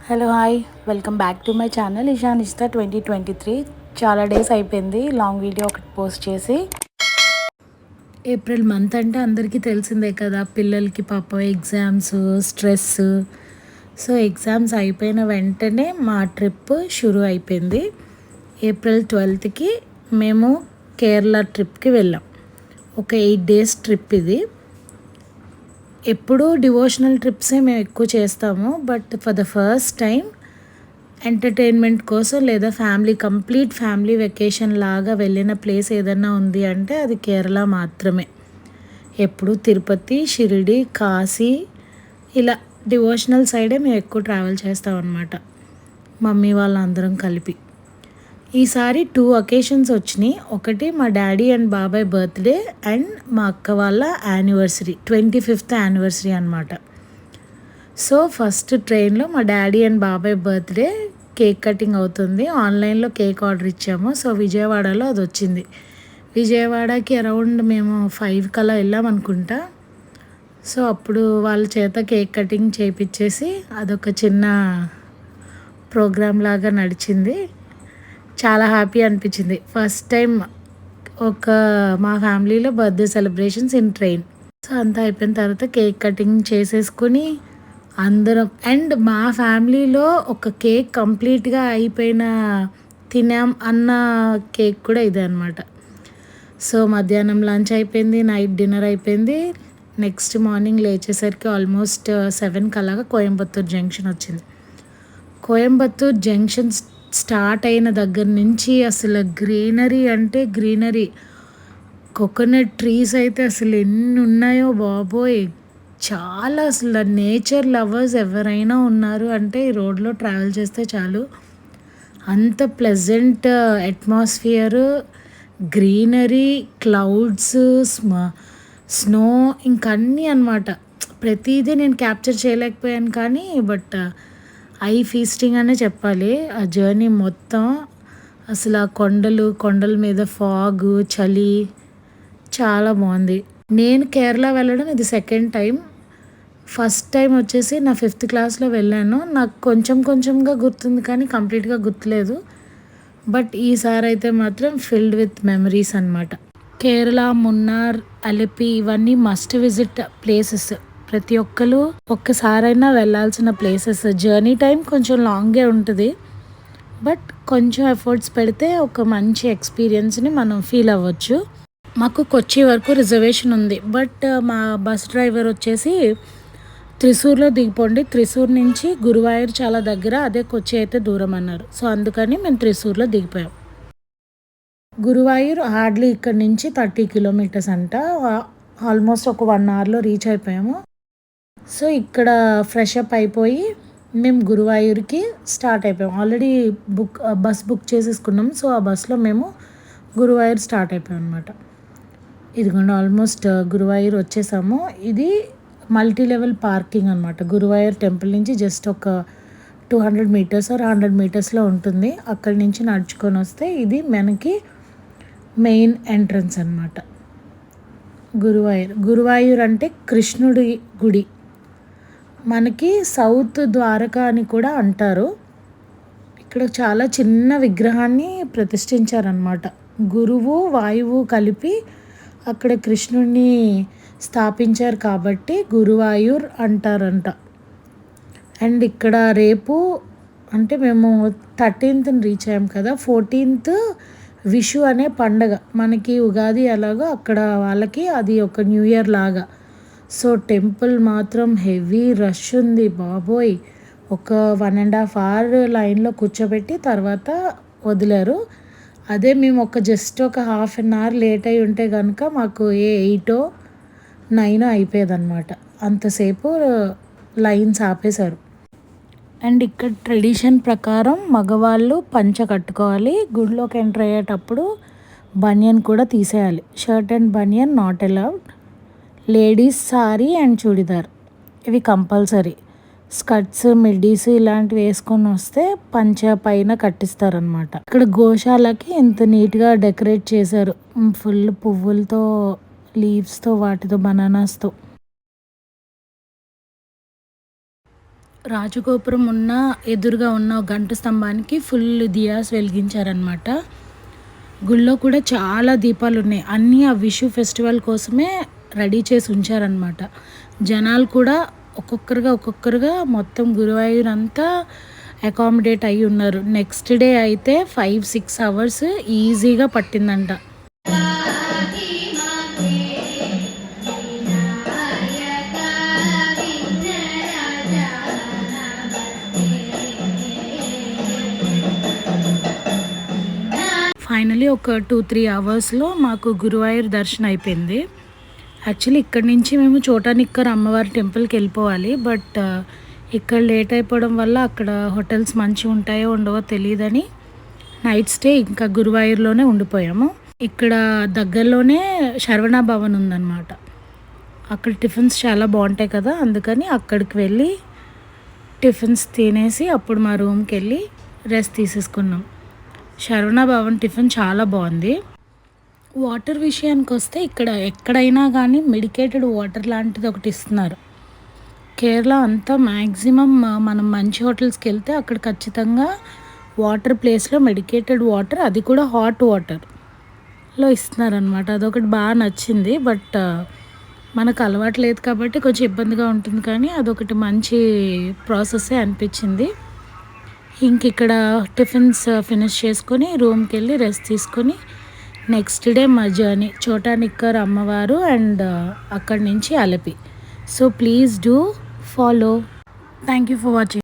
Hello hi, welcome back to my channel Ishanista 2023. చాలా days అయిపోయింది long video ఒకటి post చేసి. ఏప్రిల్ మంత్ అంటే అందరికీ తెలిసిందే కదా, పిల్లలకి పాప ఎగ్జామ్స్, స్ట్రెస్. సో ఎగ్జామ్స్ అయిపోయిన వెంటనే మా ట్రిప్ షురూ అయిపోయింది. ఏప్రిల్ 12కి మేము కేరళ ట్రిప్కి వెళ్ళాం. ఒక 8 days ట్రిప్ ఇది. ఎప్పుడూ డివోషనల్ ట్రిప్సే మేము ఎక్కువ చేస్తాము, but for the first time entertainment కోసం లేదా కంప్లీట్ ఫ్యామిలీ వెకేషన్ లాగా వెళ్ళిన ప్లేస్ ఏదన్నా ఉంది అంటే అది కేరళ మాత్రమే. ఎప్పుడు తిరుపతి, షిరిడి, కాశీ ఇలా డివోషనల్ సైడే మేము ఎక్కువ ట్రావెల్ చేస్తాం అన్నమాట, మమ్మీ వాళ్ళందరం కలిపి. ఈసారి 2 అకేషన్స్ వచ్చినాయి. ఒకటి మా డాడీ అండ్ బాబాయ్ బర్త్డే అండ్ మా అక్క వాళ్ళ యానివర్సరీ, 25th యానివర్సరీ అనమాట. సో ఫస్ట్ ట్రైన్లో మా డాడీ అండ్ బాబాయ్ బర్త్డే కేక్ కటింగ్ అవుతుంది. ఆన్లైన్లో కేక్ ఆర్డర్ ఇచ్చాము. సో విజయవాడలో అది వచ్చింది. విజయవాడకి అరౌండ్ మేము 5 కల్లా వెళ్ళాం అనుకుంటా. సో అప్పుడు వాళ్ళ చేత కేక్ కటింగ్ చేయించేసి అదొక చిన్న ప్రోగ్రామ్ లాగా నడిచింది. చాలా హ్యాపీ అనిపించింది. ఫస్ట్ టైం మా ఫ్యామిలీలో birthday celebrations in train. So అంతా అయిపోయిన తర్వాత కేక్ కటింగ్ చేసేసుకుని అందరం, అండ్ మా ఫ్యామిలీలో ఒక కేక్ కంప్లీట్గా అయిపోయిన తినాం అన్న కేక్ కూడా ఇదే అనమాట. సో మధ్యాహ్నం లంచ్ అయిపోయింది, నైట్ డిన్నర్ అయిపోయింది. నెక్స్ట్ మార్నింగ్ లేచేసరికి ఆల్మోస్ట్ 7 అలాగా కోయంబత్తూర్ జంక్షన్ వచ్చింది. కోయంబత్తూర్ జంక్షన్ స్టార్ట్ అయిన దగ్గర నుంచి అసలు గ్రీనరీ అంటే గ్రీనరీ. కోకోనట్ ట్రీస్ అయితే అసలు ఎన్ని ఉన్నాయో బాబోయ్, చాలా అసలు నేచర్ లవర్స్ ఎవరైనా ఉన్నారు అంటే ఈ రోడ్లో ట్రావెల్ చేస్తే చాలు. అంత pleasant atmosphere, greenery, clouds, snow, ఇంకన్నీ అనమాట. ప్రతిదీ నేను క్యాప్చర్ చేయలేకపోయాను కానీ బట్ ఐ ఫీస్టింగ్ అనే చెప్పాలి. ఆ జర్నీ మొత్తం అసలు ఆ కొండల మీద ఫాగ్, చలి చాలా బాగుంది. నేను కేరళ వెళ్ళడం ఇది సెకండ్ టైం. ఫస్ట్ టైం వచ్చేసి నా 5th క్లాస్లో వెళ్ళాను. నాకు కొంచెంగా గుర్తుంది కానీ కంప్లీట్గా గుర్తులేదు. బట్ ఈసారి అయితే మాత్రం ఫిల్డ్ విత్ మెమరీస్ అనమాట. కేరళ, మున్నార్, అలిపి ఇవన్నీ మస్ట్ విజిట్ ప్లేసెస్. ప్రతి ఒక్కరు ఒక్కసారైనా వెళ్ళాల్సిన ప్లేసెస్. జర్నీ టైం కొంచెం లాంగే ఉంటుంది, బట్ కొంచెం ఎఫర్ట్స్ పెడితే ఒక మంచి ఎక్స్పీరియన్స్ని మనం ఫీల్ అవ్వచ్చు. మాకు కొచ్చి వరకు రిజర్వేషన్ ఉంది, బట్ మా బస్ డ్రైవర్ వచ్చేసి త్రిశూర్లో దిగిపోండి, త్రిశూర్ నుంచి గురువాయూర్ చాలా దగ్గర, అదే కొచ్చి అయితే దూరం అన్నారు. సో అందుకని మేము త్రిశూర్లో దిగిపోయాం. గురువాయూర్ హార్డ్లీ ఇక్కడ నుంచి 30 kilometers అంట. ఆల్మోస్ట్ ఒక 1 hourలో రీచ్ అయిపోయాము. సో ఇక్కడ ఫ్రెష్ అప్ అయిపోయి మేము గురువాయూర్కి స్టార్ట్ అయిపోయాం. ఆల్రెడీ బస్ బుక్ చేసేసుకున్నాం. సో ఆ బస్లో మేము గురువాయూర్ స్టార్ట్ అయిపోయాం అనమాట. ఇదిగోండి ఆల్మోస్ట్ గురువాయూర్ వచ్చేసాము. ఇది మల్టీ లెవెల్ పార్కింగ్ అనమాట. గురువాయూర్ టెంపుల్ నుంచి జస్ట్ ఒక 200 meters or 100 metersలో ఉంటుంది. అక్కడి నుంచి నడుచుకొని వస్తే ఇది మనకి మెయిన్ ఎంట్రన్స్ అనమాట. గురువాయూర్ అంటే కృష్ణుడి గుడి. మనకి సౌత్ ద్వారకా అని కూడా అంటారు. ఇక్కడ చాలా చిన్న విగ్రహాన్ని ప్రతిష్ఠించారనమాట. గురువు, వాయువు కలిపి అక్కడ కృష్ణుడిని స్థాపించారు కాబట్టి గురువాయూర్ అంటారంట. అండ్ ఇక్కడ రేపు అంటే మేము 13th రీచ్ అయ్యాం కదా, 14th విషు అనే పండగ. మనకి ఉగాది ఎలాగో అక్కడ వాళ్ళకి అది ఒక న్యూ ఇయర్ లాగా. సో టెంపుల్ మాత్రం హెవీ రష్ ఉంది బాబోయ్. ఒక 1.5 hour లైన్లో కూర్చోబెట్టి తర్వాత వదిలారు. అదే మేము జస్ట్ ఒక 1/2 hour లేట్ అయి ఉంటే కనుక మాకు 8 or 9 అయిపోయేదన్నమాట. అంతసేపు లైన్స్ ఆపేశారు. అండ్ ఇక్కడ ట్రెడిషన్ ప్రకారం మగవాళ్ళు పంచ కట్టుకోవాలి. గుడిలోకి ఎంటర్ అయ్యేటప్పుడు బనియన్ కూడా తీసేయాలి. Shirt and banian not allowed. Ladies sari and churidar ఇవి కంపల్సరీ. స్కర్ట్స్, మిడ్డీస్ ఇలాంటివి వేసుకొని వస్తే పంచ పైన కట్టిస్తారనమాట. ఇక్కడ గోశాలకి ఎంత నీట్గా డెకరేట్ చేశారు, ఫుల్ పువ్వులతో, లీవ్స్తో, వాటితో, బనానాస్తో. రాజగోపురం ఉన్న ఎదురుగా ఉన్న గంట స్తంభానికి ఫుల్ దియాస్ వెలిగించారనమాట. గుళ్ళో కూడా చాలా దీపాలు ఉన్నాయి. అన్నీ ఆ విషు ఫెస్టివల్ కోసమే రెడీ చేసి ఉంచారనమాట. జనాలు కూడా ఒక్కొక్కరుగా మొత్తం గురువాయూర్ అంతా అకామిడేట్ అయ్యి ఉన్నారు. నెక్స్ట్ డే అయితే 5-6 అవర్స్ ఈజీగా పట్టిందంట. ఫైనలీ ఒక 2-3 అవర్స్లో మాకు గురువాయూర్ దర్శనం అయిపోయింది. యాక్చువల్లీ ఇక్కడి నుంచి మేము చోటానిక్కర్ అమ్మవారి టెంపుల్కి వెళ్ళిపోవాలి. బట్ ఇక్కడ లేట్ అయిపోవడం వల్ల అక్కడ హోటల్స్ మంచిగా ఉంటాయో ఉండవో తెలియదని నైట్ స్టే ఇంకా గురువాయూర్లోనే ఉండిపోయాము. ఇక్కడ దగ్గరలోనే శరవణ భవన్ ఉందన్నమాట. అక్కడ టిఫిన్స్ చాలా బాగుంటాయి కదా, అందుకని అక్కడికి వెళ్ళి టిఫిన్స్ తినేసి అప్పుడు మా రూమ్కి వెళ్ళి రెస్ట్ తీసేసుకున్నాం. శరవణ భవన్ టిఫిన్ చాలా బాగుంది. వాటర్ విషయానికి వస్తే ఇక్కడ ఎక్కడైనా కానీ మెడికేటెడ్ వాటర్ లాంటిది ఒకటి ఇస్తున్నారు. కేరళ అంతా మ్యాక్సిమం మనం మంచి హోటల్స్కి వెళ్తే అక్కడ ఖచ్చితంగా వాటర్ ప్లేస్లో మెడికేటెడ్ వాటర్, అది కూడా హాట్ వాటర్లో ఇస్తున్నారనమాట. అదొకటి బాగా నచ్చింది. బట్ మనకు అలవాటు లేదు కాబట్టి కొంచెం ఇబ్బందిగా ఉంటుంది, కానీ అదొకటి మంచి ప్రాసెస్సే అనిపించింది. ఇంక ఇక్కడ టిఫిన్స్ ఫినిష్ చేసుకొని రూమ్కి వెళ్ళి రెస్ట్ తీసుకొని నెక్స్ట్ డే మా జర్నీ చోటానిక్కర్ అమ్మవారు అండ్ అక్కడి నుంచి Alleppey. So please do follow. Thank you for watching.